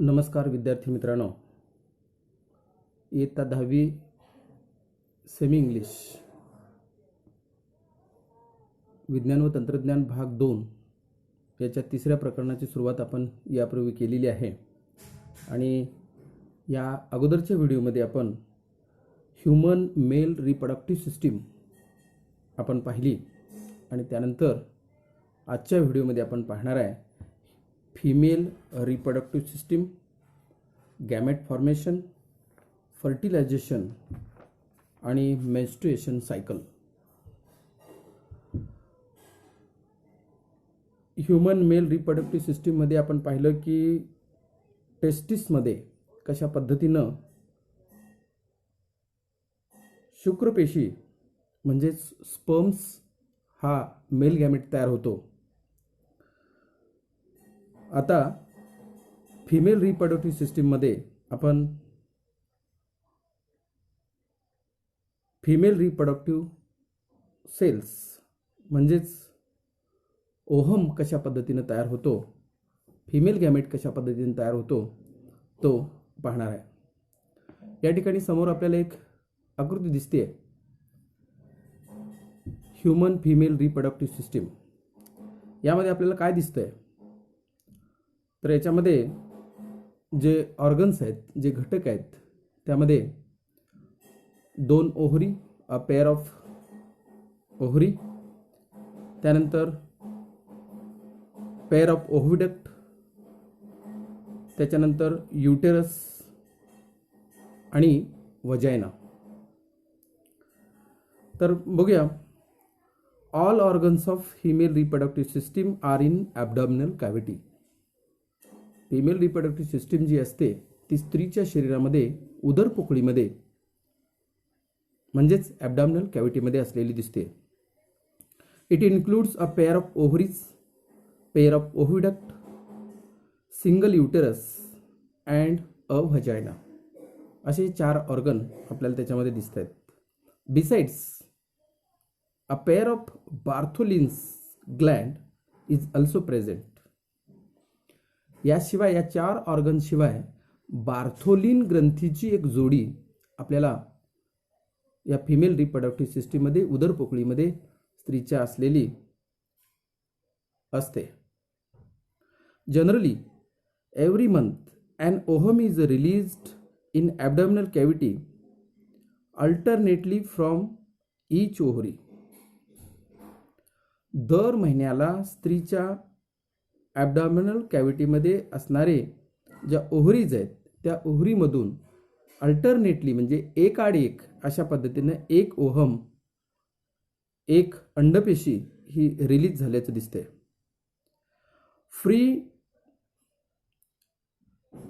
नमस्कार विद्यार्थी मित्रांनो, इयत्ता 10वी सेमी इंग्लिश विज्ञान व तंत्रज्ञान भाग 2 याच्या तिसऱ्या प्रकरणाची सुरुवात आपण यापूर्वी केलेली आहे आणि या अगोदरच्या व्हिडिओमध्ये आपण ह्यूमन मेल रिप्रोडक्टिव्ह सिस्टीम आपण पाहिली आणि त्यानंतर आजच्या व्हिडिओमध्ये आपण पाहणार आहे female reproductive system, gamete formation, fertilization आणि menstruation cycle. Human male reproductive सिस्टीममध्ये आपण पाहिलं की टेस्टिसमध्ये कशा पद्धतीनं शुक्रपेशी म्हणजेच स्पर्म्स हा मेल गॅमेट तयार होतो. आता फिमेल रिप्रोडक्टिव्ह सिस्टीममध्ये आपण फिमेल रिप्रोडक्टिव्ह सेल्स म्हणजेच ओहम कशा पद्धतीने तयार होतो, फिमेल गॅमेट कशा पद्धतीने तयार होतो तो पाहणार आहे. या ठिकाणी समोर आपल्याला एक आकृती दिसते, ह्यूमन फिमेल रिप्रोडक्टिव्ह सिस्टीम. यामध्ये आपल्याला काय दिसतंय तर याच्यामध्ये जे ऑर्गन्स आहेत, जे घटक आहेत, त्यामध्ये 2 ovary, a pair of ovary, त्यानंतर पेअर ऑफ ओव्हिडक्ट, त्याच्यानंतर युटेरस आणि वजायना. तर बघूया, all organs of female reproductive system are in abdominal cavity. Female reproductive system जी असते ती स्त्रीच्या शरीरामध्ये उदर पोकळीमध्ये म्हणजेच ॲब्डॉमिनल कॅव्हिटीमध्ये असलेली दिसते. It includes a pair of ovaries, pair of oviduct, single uterus and a vagina. असे 4 ऑर्गन आपल्याला त्याच्यामध्ये दिसत आहेत. Besides a pair of Bartholin's gland is also present. याशिवाय या 4 ऑर्गन शिवाय बार्थोलिन ग्रंथीची एक जोडी आपल्याला या फिमेल रिप्रोडक्टिव्ह सिस्टीममध्ये उदर पोकळीमध्ये स्त्रीच्या असलेली असते. Generally every month an ovum is released in abdominal cavity alternately from each ovary. दर महिन्याला स्त्रीच्या ॲब्डॉमिनल कॅव्हिटीमध्ये असणारे ज्या ओव्हरीज आहेत त्या ओव्हरीमधून अल्टरनेटली म्हणजे एक आड एक अशा पद्धतीने एक ओहम, एक अंडपेशी ही रिलीज झाल्याचं दिसते. Free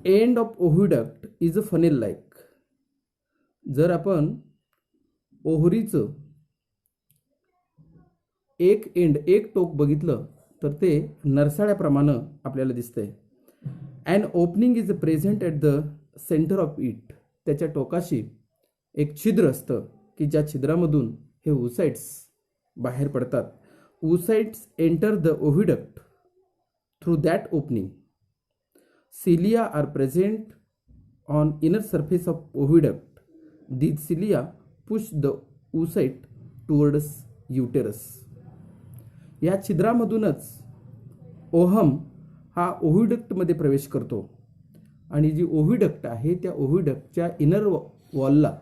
end of oviduct is a funnel like. जर आपण ओव्हरीचं एक एंड, एक टोक बघितलं तर ते नरसाळ्याप्रमाणे आपल्याला दिसतंय. And opening is present at the centre of it. त्याच्या टोकाशी एक छिद्र असतं की ज्या छिद्रामधून हे ओसाइट्स बाहेर पडतात. Oocytes enter the oviduct through that opening. Cilia are present on inner surface of oviduct. These cilia push the oocyte towards uterus. या छिद्रामधूनच ओहम हा ओव्हिडक्टमध्ये प्रवेश करतो आणि जी ओव्हिडक्ट आहे त्या ओव्हिडक्टच्या इनर वॉलला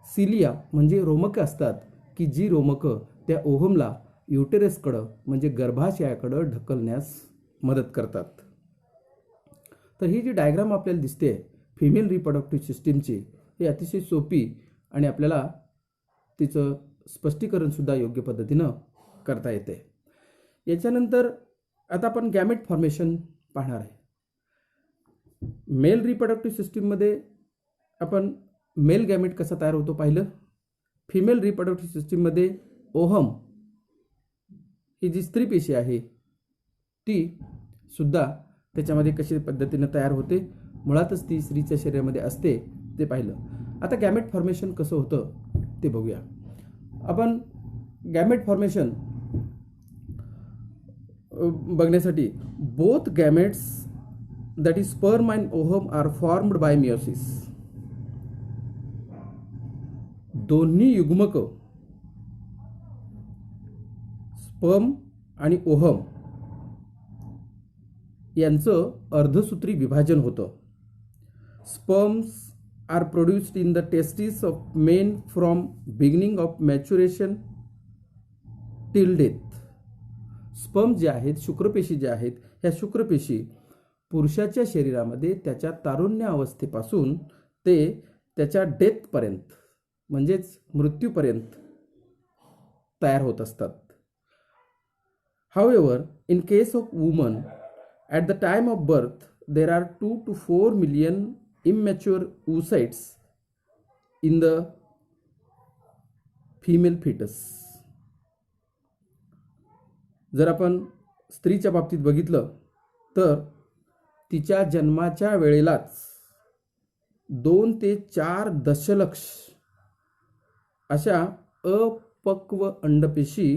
सिलिया म्हणजे रोमकं असतात की जी रोमकं त्या ओहमला युटेरसकडं म्हणजे गर्भाशयाकडं ढकलण्यास मदत करतात. तर ही जी डायग्राम आपल्याला दिसते फिमेल रिप्रोडक्टिव्ह सिस्टीमची, ही अतिशय सोपी आणि आपल्याला तिचं स्पष्टीकरण सुद्धा योग्य पद्धतीनं करता येते. याच्यानंतर आता आपण गॅमेट फॉर्मेशन पाहणार आहे. मेल रिप्रोडक्टिव्ह सिस्टीममध्ये आपण मेल गॅमेट कसा तयार होतो पाहिलं. फिमेल रिप्रोडक्टिव्ह सिस्टीममध्ये ओहम ही जी स्त्री पेशी आहे ती सुद्धा त्याच्यामध्ये कशा पद्धतीने तयार होते, मुळातच ती स्त्रीच्या शरीरामध्ये असते ते पाहिलं. आता गॅमेट फॉर्मेशन कसं होतं ते बघूया. आपण गॅमेट फॉर्मेशन बघण्यासाठी both gametes that is sperm and ovum are formed by meiosis. दोन्ही युग्मक स्पर्म आणि ओहम यांचं अर्धसूत्री विभाजन होतं. Sperms are produced in the testis of men from beginning of maturation till death. Sperm जे आहेत, शुक्रपेशी ज्या आहेत, ह्या शुक्रपेशी पुरुषाच्या शरीरामध्ये त्याच्या तारुण्य अवस्थेपासून ते त्याच्या डेथपर्यंत म्हणजेच मृत्यूपर्यंत तयार होत असतात. However, in case of women, at the time of birth, there are 2 to 4 million immature oocytes in the female fetus. जर आपण स्त्रीच्या बाबतीत बघितलं तर तिच्या जन्माच्या वेळेलाच 2 ते 4 दशलक्ष अशा अपक्व अंडपेशी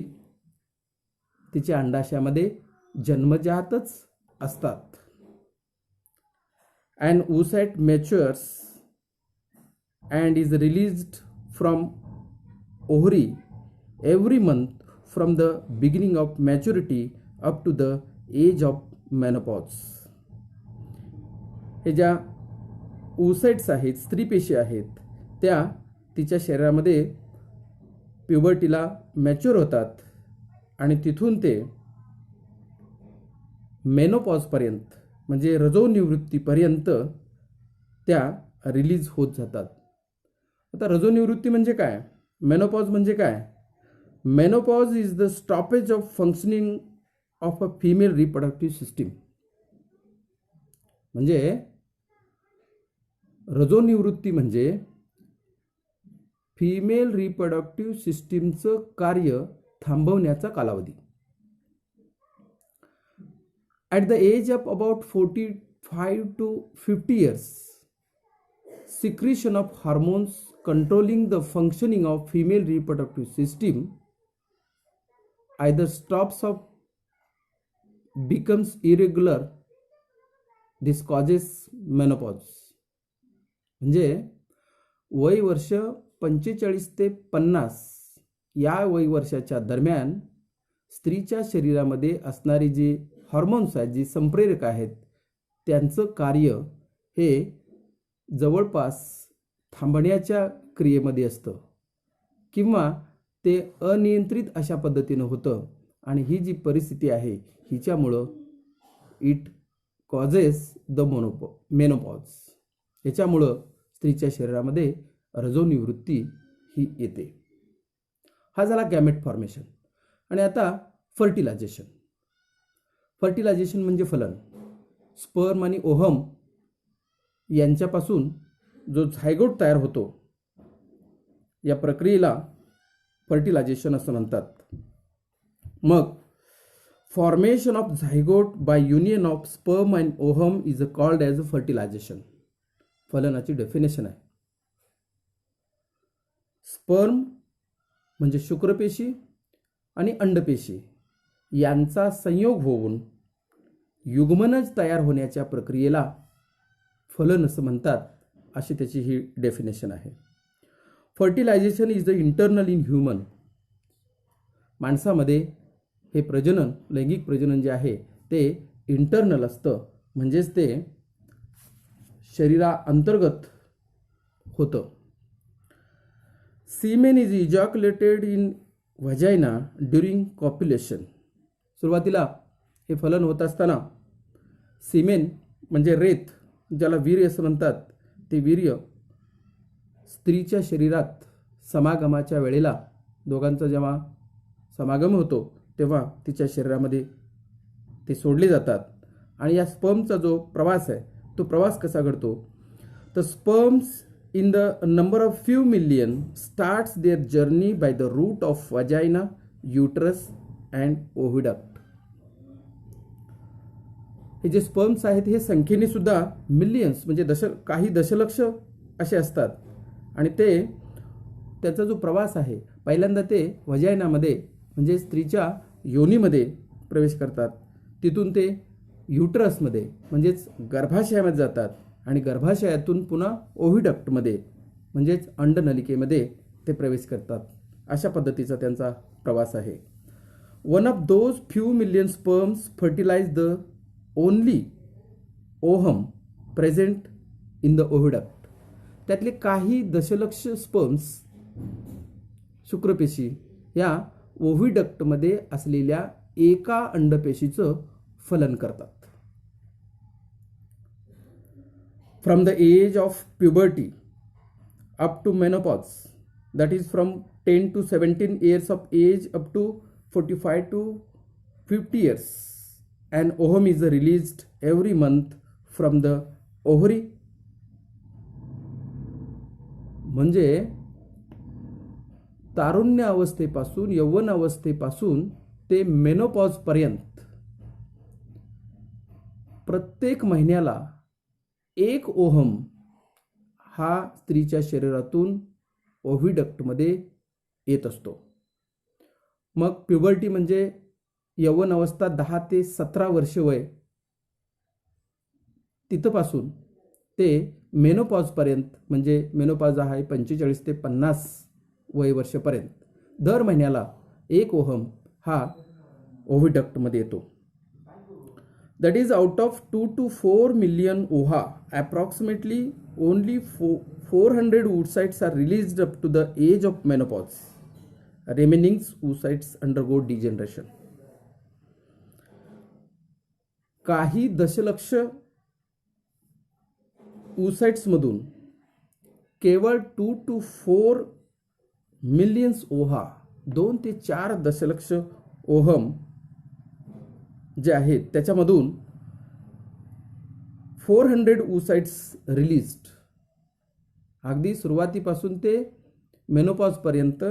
तिच्या अंडाशयामध्ये जन्मजातच असतात. An oocyte matures and is released from ovary every month from the beginning of maturity up to the age of menopause. हे ज्या oocytes आहेत, स्त्रीपेशी आहेत, त्या तिच्या शरीरामध्ये प्युबर्टीला मॅच्युअर होतात आणि तिथून ते मेनोपॉजपर्यंत म्हणजे रजोनिवृत्तीपर्यंत त्या रिलीज होत जातात. आता रजोनिवृत्ती म्हणजे काय, मेनोपॉज म्हणजे काय? Menopause is the stoppage of functioning of a female reproductive system. म्हणजे रजोनिवृत्ती म्हणजे फिमेल रिप्रोडक्टिव्ह सिस्टीमचं कार्य थांबवण्याचा कालावधी. At the age of about 45 to 50 years, secretion of hormones controlling the functioning of female reproductive system either stops or becomes irregular. This causes menopause. म्हणजे वय वर्ष 45 ते 50 या वय वर्षाच्या दरम्यान स्त्रीच्या शरीरामध्ये असणारी जी हॉर्मोन्स आहेत, जी संप्रेरक आहेत, त्यांचं कार्य हे जवळपास थांबण्याच्या क्रियेमध्ये असतं किंवा ते अनियंत्रित अशा पद्धतीनं होतं. आणि ही जी परिस्थिती आहे हिच्यामुळं इट कॉजेस द मेनोपॉज. याच्यामुळं स्त्रीच्या शरीरामध्ये रजोनिवृत्ती ही येते. हा झाला गॅमेट फॉर्मेशन. आणि आता फर्टिलायझेशन. फर्टिलायझेशन म्हणजे फलन. स्पर्म आणि ओहम यांच्यापासून जो झायगोट तयार होतो या प्रक्रियेला फर्टिलायझेशन असं म्हणतात. मग formation of zygote by union of sperm and ovum is called as a fertilization. फलनाची डेफिनेशन आहे. स्पर्म म्हणजे शुक्रपेशी आणि अंडपेशी यांचा संयोग होऊन युग्मनज तयार होण्याच्या प्रक्रियेला फलन असं म्हणतात. अशी त्याची ही डेफिनेशन आहे. Fertilisation is the internal in human. माणसामध्ये हे प्रजनन, लैंगिक प्रजनन जे आहे ते इंटरनल असतं, म्हणजेच ते शरीरा अंतर्गत होतं. Semen is ejaculated in vagina during copulation. सुरुवातीला हे फलन होत असताना सीमेन म्हणजे रेत, ज्याला वीर्य असं म्हणतात, ते वीर्य स्त्रीच्या शरीरात समागमाच्या वेळेला, दोघांचा जेव्हा समागम होतो तेव्हा तिच्या शरीरामध्ये ते सोडले जातात. आणि या स्पर्मचा जो प्रवास आहे तो प्रवास कसा घडतो, तर sperms in the number of few million starts their journey by the route of vagina, uterus and oviduct. हे जे स्पर्म्स आहेत हे संख्येने सुद्धा मिलियन्स म्हणजे काही दशलक्ष असे असतात. आणि ते त्याचा जो प्रवास आहे पहिल्यांदा ते वजायनामध्ये म्हणजे स्त्रीच्या योनीमध्ये प्रवेश करतात. तिथून ते युटरसमध्ये म्हणजेच गर्भाशयामध्ये जातात आणि गर्भाशयातून पुन्हा ओव्हिडक्टमध्ये म्हणजेच अंडनलिकेमध्ये ते प्रवेश करतात. अशा पद्धतीचा त्यांचा प्रवास आहे. One of those few million sperms fertilize the only ovum present in the oviduct. त्यातले काही दशलक्ष स्पर्म्स शुक्रपेशी या ओव्हिडक्टमध्ये असलेल्या एका अंडपेशीचं फलन करतात. From the age of puberty up to menopause, that is from 10 to 17 years of age up to 45 to 50 years, an ovum is released every month from the ovary. म्हणजे तारुण्य अवस्थेपासून यौवन अवस्थेपासून ते मेनोपॉज पर्यंत प्रत्येक महिन्याला एक ओहम हा स्त्रीच्या शरीरातून ओव्हिडक्टमध्ये येत असतो. मग प्युबर्टी म्हणजे यौवन अवस्था 10 ते 17 वर्ष वय, तिथपासून ते मेनोपॉजपर्यंत म्हणजे मेनोपॉज आहे 45 ते 50 वय वर्षपर्यंत दर महिन्याला एक ओहम हा ओव्हिडक्टमध्ये येतो. That is out of 2 to 4 million ओहा, approximately only 400 oocytes are released up to the age of menopause. Remaining oocytes undergo degeneration. काही दशलक्ष oocytes मधून केवळ 2 to 4 million ओहा, 2 ते 4 दशलक्ष ओहम जे आहेत त्याच्यामधून 400 oocytes रिलीज्ड. अगदी सुरुवातीपासून ते मेनोपॉज पर्यंत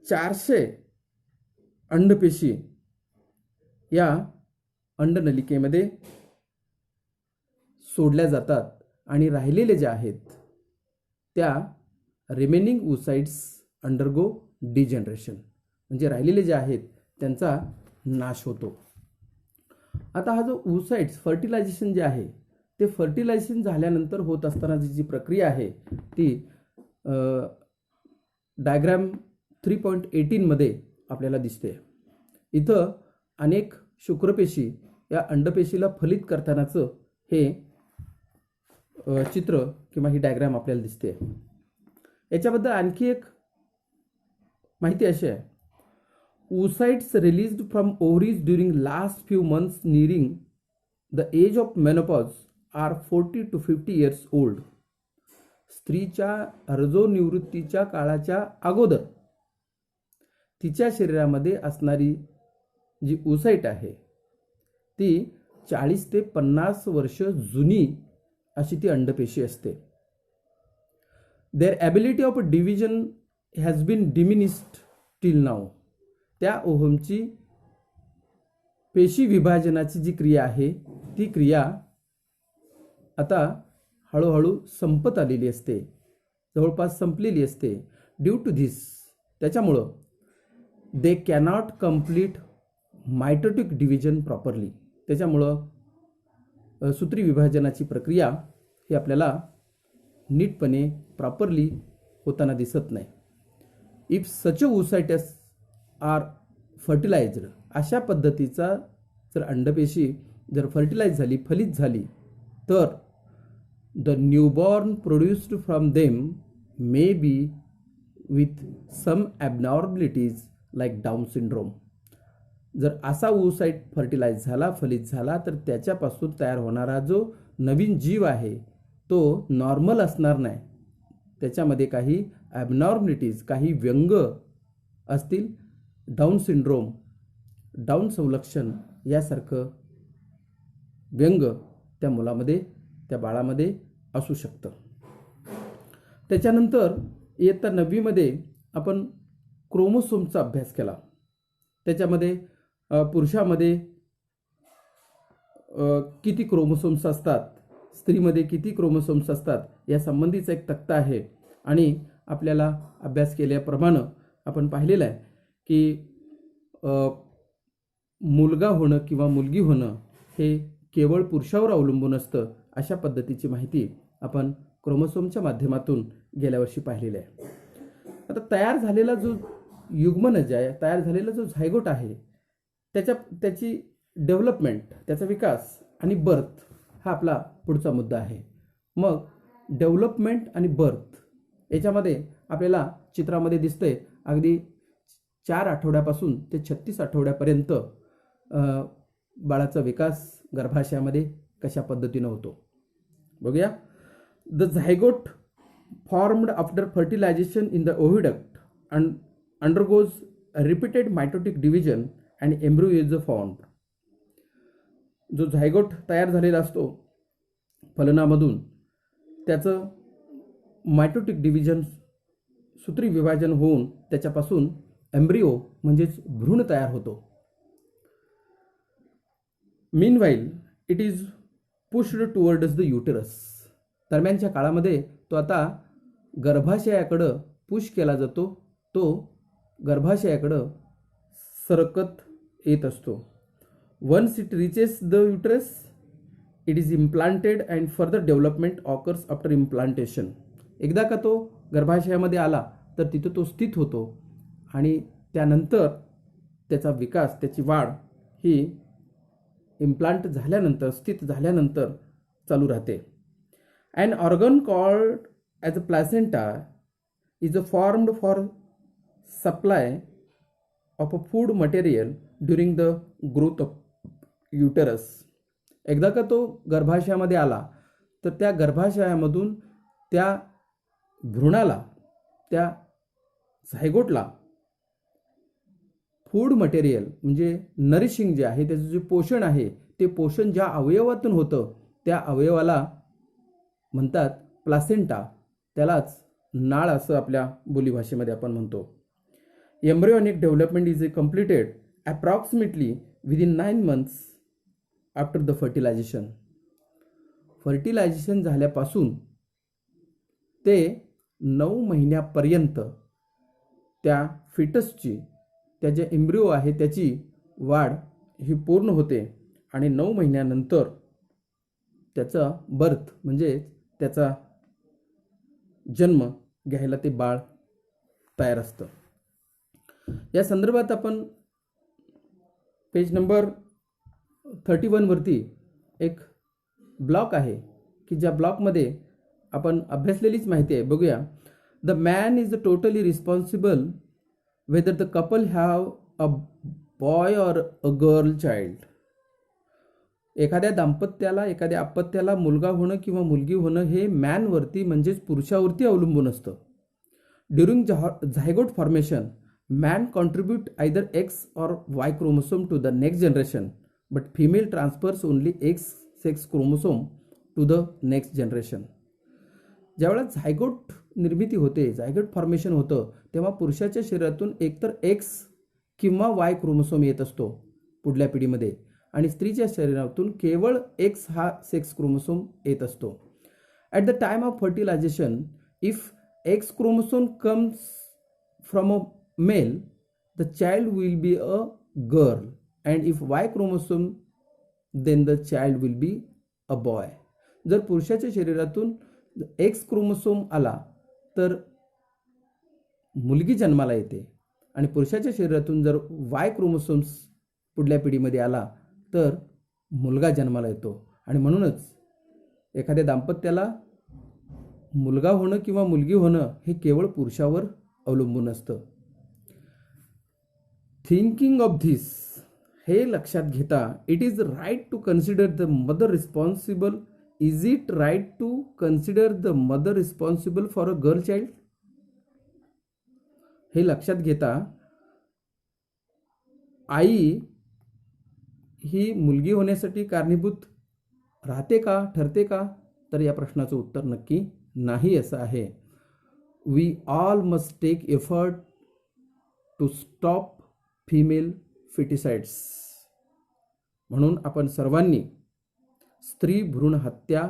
400 अंडपेशी या अंडनलिकेमध्ये सोडल्या जातात आणि राहिलेले जे आहेत त्या रिमेनिंग oocytes अंडरगो डिजनरेशन, म्हणजे राहिलेले जे आहेत त्यांचा नाश होतो. आता हा जो oocytes फर्टिलायझेशन जे आहे ते फर्टिलायझेशन झाल्यानंतर होत असतानाची जी प्रक्रिया आहे ती डायग्राम 3.18 मध्ये आपल्याला दिसते. इथं अनेक शुक्रपेशी या अंडपेशीला फलित करतानाचं हे चित्र किंवा ही डायग्राम आपल्याला दिसते. याच्याबद्दल आणखी एक माहिती अशी आहे, oocytes released from ovaries during last few months nearing the age of menopause are 40 to 50 years old. स्त्रीच्या रजोनिवृत्तीच्या काळाच्या अगोदर तिच्या शरीरामध्ये असणारी जी oocyte आहे ती 40 ते 50 वर्ष जुनी अशी ती अंडपेशी असते. Their ability of division has been diminished till now. त्या ओहमची पेशी विभाजनाची जी क्रिया आहे ती क्रिया आता हळूहळू संपत आलेली असते, जवळपास संपलेली असते. ड्यू टू धिस, त्याच्यामुळं दे cannot complete mitotic division properly. त्याच्यामुळं सूत्री विभाजनाची प्रक्रिया ही आपल्याला नीटपणे प्रॉपरली होताना दिसत नाही. If such oocytes are fertilised, अशा पद्धतीचा जर अंडपेशी जर फर्टिलाइज झाली, फलित झाली, तर the newborn produced from them may be with some abnormalities like Down syndrome. जर असा oocyte फर्टिलाइज झाला, फलित झाला, तर त्याच्यापासून तयार होणारा जो नवीन जीव आहे तो नॉर्मल असणार नाही. त्याच्यामध्ये काही ॲबनॉर्मलिटीज, काही व्यंग असतील, डाऊन सिंड्रोम, डाऊन संलक्षण यासारखं व्यंग त्या मुलामध्ये, त्या बाळामध्ये असू शकतं. त्याच्यानंतर इयत्ता 9वी मध्ये आपण क्रोमोसोमचा अभ्यास केला. त्याच्यामध्ये पुरुषामध्ये किती क्रोमोसोम्स असतात, स्त्रीमध्ये किती क्रोमोसोम्स असतात या संबंधीचा एक तक्ता आहे. आणि आपल्याला अभ्यास केल्याप्रमाणे आपण पाहिलेलं आहे की मुलगा होणं किंवा मुलगी होणं हे केवळ पुरुषावर अवलंबून असतं, अशा पद्धतीची माहिती आपण क्रोमोसोमच्या माध्यमातून गेल्या वर्षी पाहिलेली आहे. आता तयार झालेला जो युग्मनज आहे, तयार झालेला जो झायगोट आहे, त्याची डेव्हलपमेंट, त्याचा विकास आणि बर्थ हा आपला पुढचा मुद्दा आहे. मग डेव्हलपमेंट आणि बर्थ याच्यामध्ये आपल्याला चित्रामध्ये दिसतंय अगदी 4 आठवड्यापासून ते 36 आठवड्यापर्यंत बाळाचा विकास गर्भाशयामध्ये कशा पद्धतीनं होतो बघूया. The zygote formed after fertilization in the oviduct and undergoes repeated mitotic division and embryo is formed. जो झायगोट तयार झालेला असतो फलनामधून, त्याचं मायटोटिक डिव्हिजन, सूत्री विभाजन होऊन त्याच्यापासून एम्ब्रिओ म्हणजेच भ्रूण तयार होतो. Meanwhile it is pushed towards the uterus. दरम्यानच्या काळामध्ये तो आता गर्भाशयाकडं पुश केला जातो, तो गर्भाशयाकडं सरकत येत असतो. Once it reaches the uterus it is implanted and further development occurs after implantation. एकदा का तो गर्भाशयामध्ये आला तर तिथं तो स्थित होतो आणि त्यानंतर त्याचा विकास, त्याची वाढ ही इम्प्लांट झाल्यानंतर, स्थित झाल्यानंतर चालू राहते. An organ called as a placenta is formed for supply of a food material during the growth of uterus. एकदा का तो गर्भाशयामध्ये आला तर त्या गर्भाशयामधून त्या भ्रूणाला, त्या झायगोटला फूड मटेरियल म्हणजे नरिशिंग जे आहे, त्याचं जे पोषण आहे, ते पोषण ज्या अवयवातून होतं त्या अवयवाला म्हणतात प्लासेंटा, त्यालाच नाळ असं आपल्या बोलीभाषेमध्ये आपण म्हणतो. Embryonic development is completed approximately within 9 months after the fertilisation. Fertilisation झाल्यापासून ते 9 महिन्यापर्यंत त्या फिटसची, त्या जे एम्ब्रिओ आहे त्याची वाढ ही पूर्ण होते आणि 9 महिन्यानंतर त्याचा बर्थ म्हणजे त्याचा जन्म घ्यायला ते बाळ तयार असतं. या संदर्भात आपण पेज नंबर 31 वरती एक ब्लॉक आहे की ज्या ब्लॉकमध्ये आपण अभ्यासलेलीच माहिती आहे, बघूया. The man is totally responsible whether the couple have a boy or a girl child. एखाद्या दाम्पत्याला, एखाद्या अपत्याला मुलगा होणं किंवा मुलगी होणं हे मॅनवरती म्हणजेच पुरुषावरती अवलंबून असतं. During zygote formation man contribute either X और Y chromosome to the next generation but female transfers only X sex chromosome to the next generation. ज्यावेळेला झायगोट निर्मिती होते, झायगोट फॉर्मेशन होतं, तेव्हा पुरुषाच्या शरीरातून एकतर एक्स किंवा वाय क्रोमोसोम येत असतो पुढल्या पिढीमध्ये आणि स्त्रीच्या शरीरातून केवळ एक्स हा सेक्स क्रोमोसोम येत असतो. At the time of fertilization if X chromosome comes from a male the child will be a girl and if Y chromosome then the child will be a boy. जर पुरुषाच्या शरीरातून x chromosome आला तर मुलगी जन्माला येते आणि पुरुषाच्या शरीरातून जर वाय क्रोमोसोम्स पुढल्या पिढीमध्ये आला तर मुलगा जन्माला येतो. आणि म्हणूनच एखाद्या दाम्पत्याला मुलगा होणं किंवा मुलगी होणं हे केवळ पुरुषावर अवलंबून असतं. थिंकिंग ऑफ धिस, हे लक्षात घेता, it is right to consider the mother responsible. Is it right to consider the mother responsible for a girl child. हे लक्षात घेता आई ही मुलगी होण्यासाठी कारणीभूत राहते का, ठरते का? तर या प्रश्नाचं उत्तर नक्की नाही असं आहे. We all must take effort to stop female foeticides. म्हणून आपण सर्वांनी स्त्री भ्रूण हत्या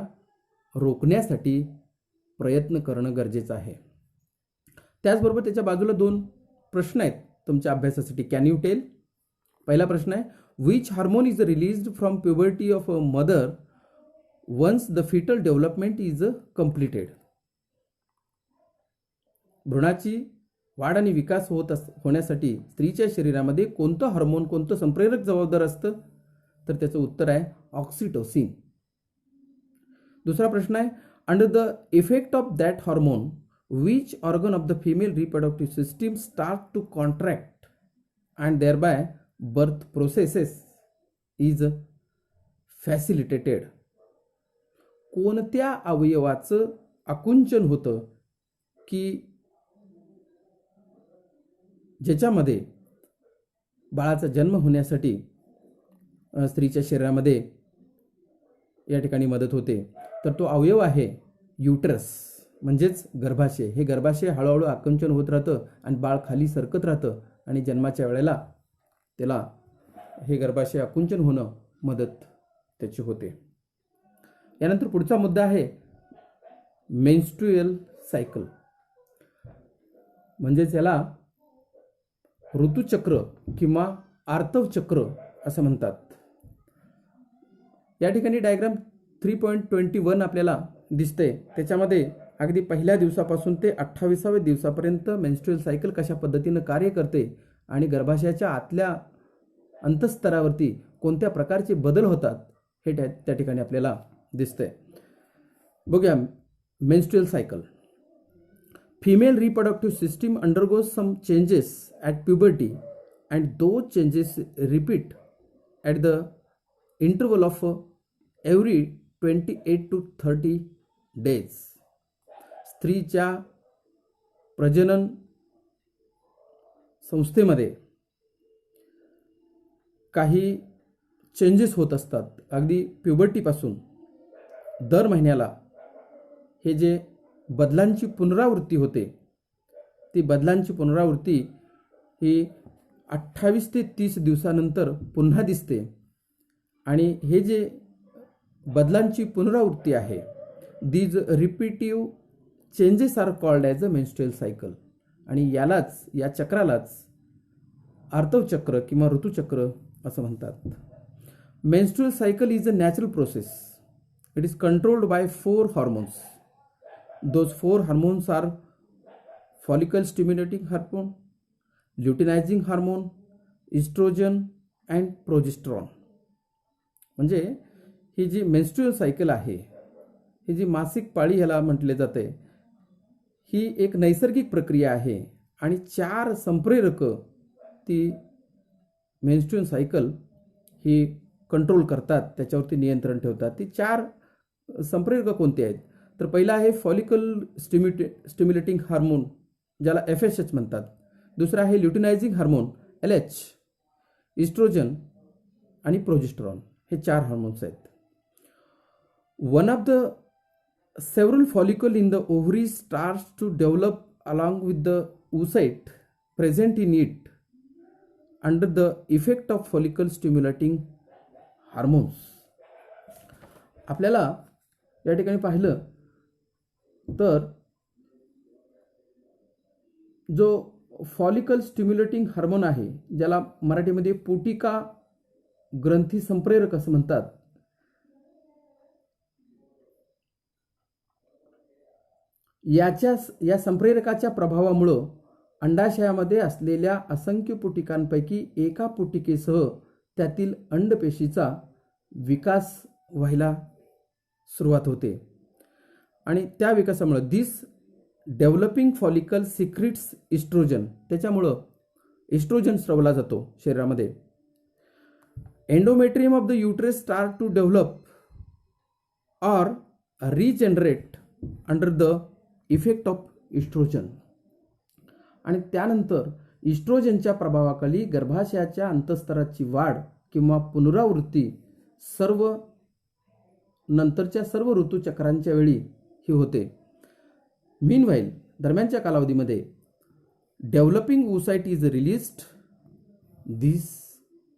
रोखण्यासाठी प्रयत्न करणं गरजेचं आहे. त्याचबरोबर त्याच्या बाजूला 2 प्रश्न आहेत तुमच्या अभ्यासासाठी. Can you tell? पहिला प्रश्न आहे, which hormone is released from puberty of a mother once the foetal development is completed. भ्रूणाची वाढ आणि विकास होण्यासाठी स्त्रीच्या शरीरामध्ये कोणतं हार्मोन, कोणतं संप्रेरक जबाबदार असतं? तर त्याचं उत्तर आहे ऑक्सिटोसिन. दुसरा प्रश्न आहे, under the effect of that hormone which organ of the female reproductive system start to contract and thereby birth processes is facilitated. कोणत्या अवयवाचं आकुंचन होतं की ज्याच्यामध्ये बाळाचा जन्म होण्यासाठी स्त्रीच्या शरीरामध्ये या ठिकाणी मदत होते? तर तो अवयव आहे युटरस, म्हणजेच गर्भाशय. हे गर्भाशय हळूहळू आकुंचन होत राहतं आणि बाळ खाली सरकत राहतं आणि जन्माच्या वेळेला त्याला हे गर्भाशय आकुंचन होणं मदत त्याची होते. यानंतर पुढचा मुद्दा आहे मेन्स्ट्रुअल सायकल, म्हणजेच याला ऋतुचक्र किंवा आर्तव चक्र असं म्हणतात. या ठिकाणी डायग्राम 3.21 आपल्याला दिसते. त्याच्यामध्ये अगदी पहिल्या दिवसापासून ते 28व्या दिवसापर्यंत मेन्स्ट्रुअल सायकल कशा पद्धतीनं कार्य करते आणि गर्भाशयाच्या आतल्या अंतस्तरावरती कोणत्या प्रकारचे बदल होतात हे त्या ठिकाणी आपल्याला दिसतंय. बघूया menstrual cycle. Female reproductive system undergoes some changes at puberty and those changes repeat at the interval of every 28 to 30 days. स्त्रीच्या प्रजनन संस्थेमध्ये काही चेंजेस होत असतात. अगदी प्युबर्टीपासून दर महिन्याला हे जे बदलांची पुनरावृत्ती होते, ती बदलांची पुनरावृत्ती ही 28 ते 30 दिवसानंतर पुन्हा दिसते. आणि हे जे बदलांची पुनरावृत्ती आहे, these repetitive changes are called as a menstrual cycle. आणि यालाच, या चक्रालाच आर्तव चक्र किंवा ऋतुचक्र असं म्हणतात. Menstrual cycle is a natural process. It is controlled by 4 hormones. Those 4 hormones are follicle stimulating hormone, luteinizing hormone, estrogen and progesterone. म्हणजे ही जी menstrual cycle आहे, ही जी मासिक पाळी ह्याला म्हटले जाते, ही एक नैसर्गिक प्रक्रिया आहे आणि 4 संप्रेरक ती मेन्स्ट्रुअल सायकल ही कंट्रोल करतात, त्याच्यावरती नियंत्रण ठेवतात. ती 4 संप्रेरक कोणते आहेत? तर पहिला आहे फॉलिकल स्टिम्युलेटिंग हार्मोन, ज्याला FSH म्हणतात. दुसरा आहे ल्युटिनायझिंग हार्मोन LH, इस्ट्रोजन आणि प्रोजेस्टेरॉन. हे 4 हार्मोन्स आहेत. One of the several follicle in the ovary starts to develop along with the oocyte present in it under the effect of follicle stimulating hormones. आपल्याला या ठिकाणी पाहिलं तर जो follicle stimulating hormone आहे, ज्याला मराठीमध्ये पुटिका ग्रंथी संप्रेरक असं म्हणतात, या संप्रेरकाच्या प्रभावामुळं अंडाशयामध्ये असलेल्या असंख्य पुटिकांपैकी एका पुटिकेसह त्यातील अंडपेशीचा विकास व्हायला सुरुवात होते. आणि त्या विकासामुळे this developing follicle secretes estrogen, त्याच्यामुळं इस्ट्रोजन स्रवला जातो शरीरामध्ये. Endometrium of the uterus start to develop or regenerate under the effect of estrogen. आणि त्यानंतर इस्ट्रोजनच्या प्रभावाखाली गर्भाशयाच्या अंतस्तराची वाढ किंवा पुनरावृत्ती नंतरच्या सर्व ऋतुचक्रांच्या वेळी ही होते. मीनवाईल दरम्यानच्या कालावधीमध्ये developing oocyte is released. This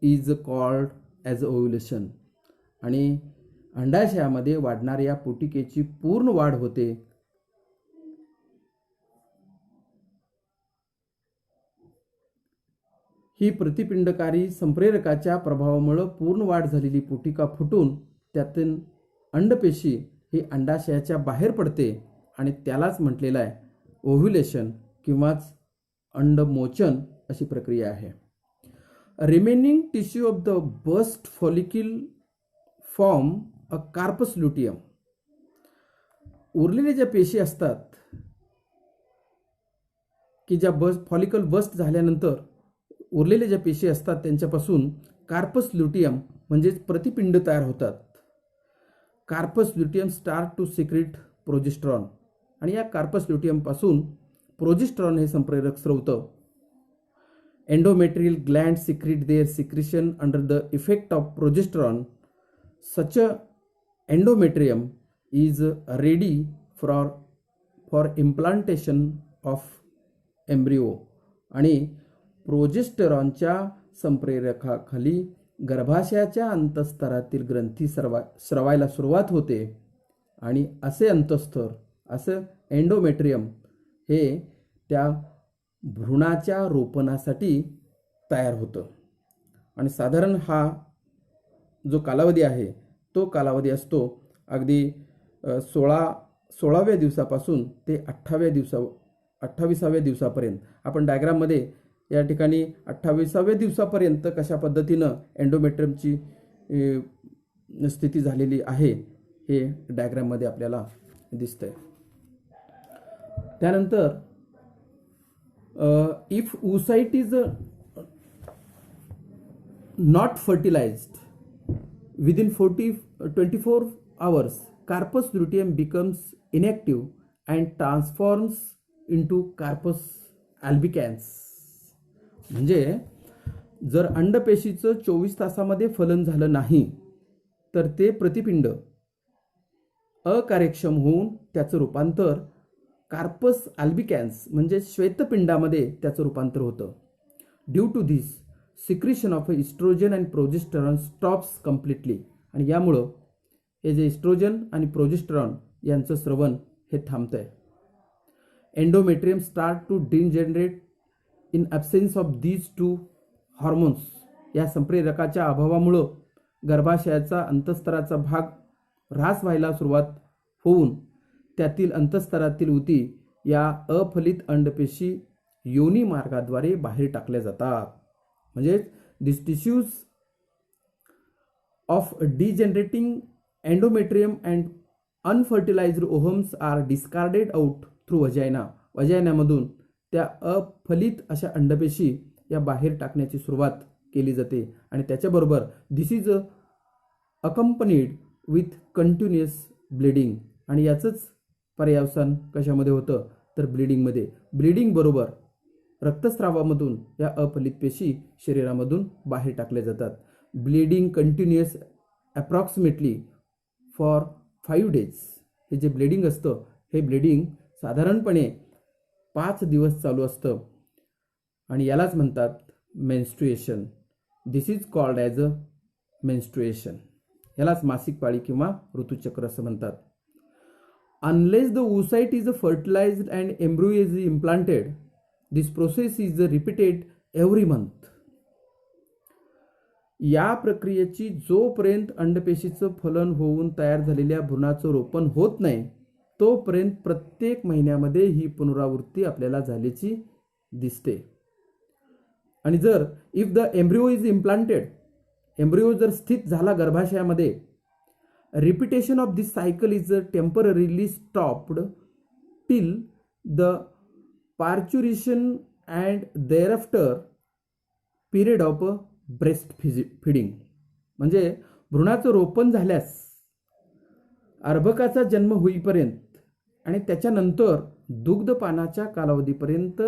is called as ovulation. आणि अंडाशयामध्ये वाढणाऱ्या पुटिकेची पूर्ण वाढ होते. ही प्रतिपिंडकारी संप्रेरकाच्या प्रभावामुळे पूर्ण वाढ झालेली पुटिका फुटून त्यातून अंडपेशी ही अंडाशयाच्या बाहेर पडते आणि त्यालाच म्हटलेलं आहे ओव्ह्युलेशन किंवाच अंडमोचन अशी प्रक्रिया आहे. Remaining tissue of the burst follicle form a corpus luteum. उरलेल्या ज्या पेशी असतात की ज्या फॉलिकल बस्ट झाल्यानंतर उरलेल्या ज्या पेशी असतात त्यांच्यापासून कार्पस ल्युटियम म्हणजेच प्रतिपिंड तयार होतात. Corpus luteum start to secrete progesterone आणि या कार्पस ल्युटियम पासून प्रोजेस्टेरॉन हे संप्रेरक स्रवतं. Endometrial gland secrete their secretion under the effect of progesterone. Such a endometrium is ready for implantation of embryo. आणि प्रोजेस्टेरॉनच्या संप्रेरकाखाली गर्भाशयाच्या अंतःस्तरातील ग्रंथी स्रवायला सुरुवात होते आणि असे अंतःस्तर असं एंडोमेट्रियम हे त्या भ्रूणाच्या रोपणासाठी तयार होतं. आणि साधारण हा जो कालावधी आहे तो कालावधी असतो अगदी 16व्या दिवसापासून ते 28व्या दिवसापर्यंत. आपण डायग्राममध्ये या ठिकाणी 28व्या दिवसापर्यंत कशा पद्धतीनं एंडोमेट्रियमची स्थिती झालेली आहे हे डायग्राममध्ये आपल्याला दिसतंय. त्यानंतर if oocyte is not fertilized within 24 hours, corpus luteum becomes inactive and transforms into corpus albicans. म्हणजे जर अंडपेशीचं 24 तासामध्ये फलन झालं नाही तर ते प्रतिपिंड अकार्यक्षम होऊन त्याचं रूपांतर कार्पस अल्बिकॅन्स म्हणजे श्वेतपिंडामध्ये त्याचं रूपांतर होतं. Due to this secretion of estrogen and progesterone stops completely. आणि यामुळं हे जे इस्ट्रोजन आणि प्रोजेस्टेरॉन यांचं स्रवण हे थांबतंय. Endometrium start to degenerate in absence of these two hormones. या संप्रेरकाच्या अभावामुळं गर्भाशयाचा अंतःस्तराचा भाग ऱ्हास व्हायला सुरुवात होऊन त्यातील अंतःस्तरातील ऊती या अफलित अंडपेशी योनी मार्गाद्वारे बाहेर टाकल्या जातात. म्हणजे this tissues of degenerating endometrium and unfertilized ovums are discarded out through vagina. वजायनामधून त्या अफलित अशा अंडपेशी या बाहेर टाकण्याची सुरुवात केली जाते. आणि त्याच्याबरोबर this is accompanied with continuous bleeding. आणि याचंच पर्यावसान कशामध्ये होतं तर ब्लिडिंगमध्ये. ब्लिडिंग बरोबर रक्तस्रावामधून या अफलित पेशी शरीरामधून बाहेर टाकल्या जातात. Bleeding continuous approximately for 5 days. हे जे ब्लिडिंग असतं हे ब्लिडिंग साधारणपणे 5 दिवस चालू असतं आणि यालाच म्हणतात menstruation. This is called as a menstruation. यालाच मासिक पाळी किंवा ऋतुचक्र असं म्हणतात. Unless the oocyte is fertilized and embryo is implanted, this process is repeated every month. या प्रक्रियेची जोपर्यंत अंडपेशीचं फलन होऊन तयार झालेल्या भ्रूणाचं रोपण होत नाही तोपर्यंत प्रत्येक महिन्यामध्ये ही पुनरावृत्ती आपल्याला झाल्याची दिसते. आणि जर if the embryo is implanted, embryo जर स्थित झाला गर्भाशयामध्ये, repetition of this cycle is temporarily stopped till the parturition and thereafter period of breast feeding. म्हणजे भ्रूणाचं रोपण झाल्यास अर्भकाचा जन्म होईपर्यंत आणि त्याच्यानंतर दुग्धपानाच्या कालावधीपर्यंत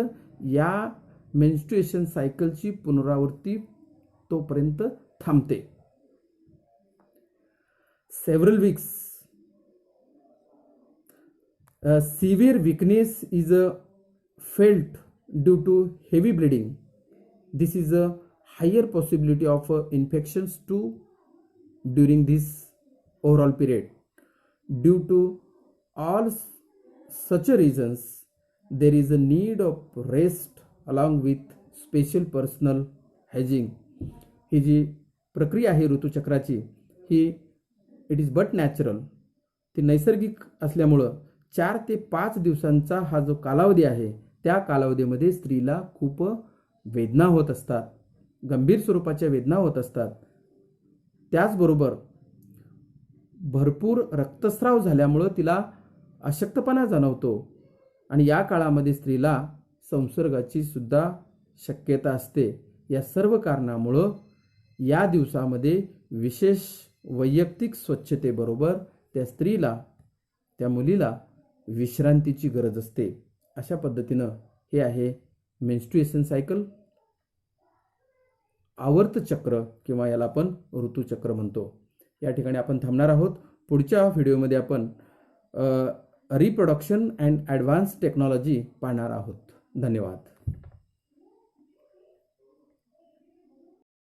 या मेन्स्ट्रुएशन सायकलची पुनरावृत्ती तोपर्यंत थांबते. Several weeks. Severe weakness is felt due to heavy bleeding. This is a higher possibility of infections too during this overall period. Due to all such reasons, there is a need of rest along with special personal hygiene, ही जी प्रक्रिया आहे ऋतुचक्राची ही it is but natural, ती नैसर्गिक असल्यामुळं 4 ते 5 दिवसांचा हा जो कालावधी आहे त्या कालावधीमध्ये स्त्रीला खूप वेदना होत असतात, गंभीर स्वरूपाच्या वेदना होत असतात. त्याचबरोबर भरपूर रक्तस्राव झाल्यामुळं तिला अशक्तपणा जाणवतो आणि या काळामध्ये स्त्रीला संसर्गाची सुद्धा शक्यता असते. या सर्व कारणामुळं या दिवसामध्ये विशेष वैयक्तिक स्वच्छतेबरोबर त्या स्त्रीला, त्या मुलीला विश्रांतीची गरज असते. अशा पद्धतीनं हे आहे मेन्स्ट्रुएशन सायकल, आवर्त चक्र किंवा याला आपण ऋतुचक्र म्हणतो. या ठिकाणी आपण थांबणार आहोत. पुढच्या व्हिडिओमध्ये आपण रिप्रोडक्शन अँड ॲडव्हान्स टेक्नॉलॉजी पाहणार आहोत. धन्यवाद.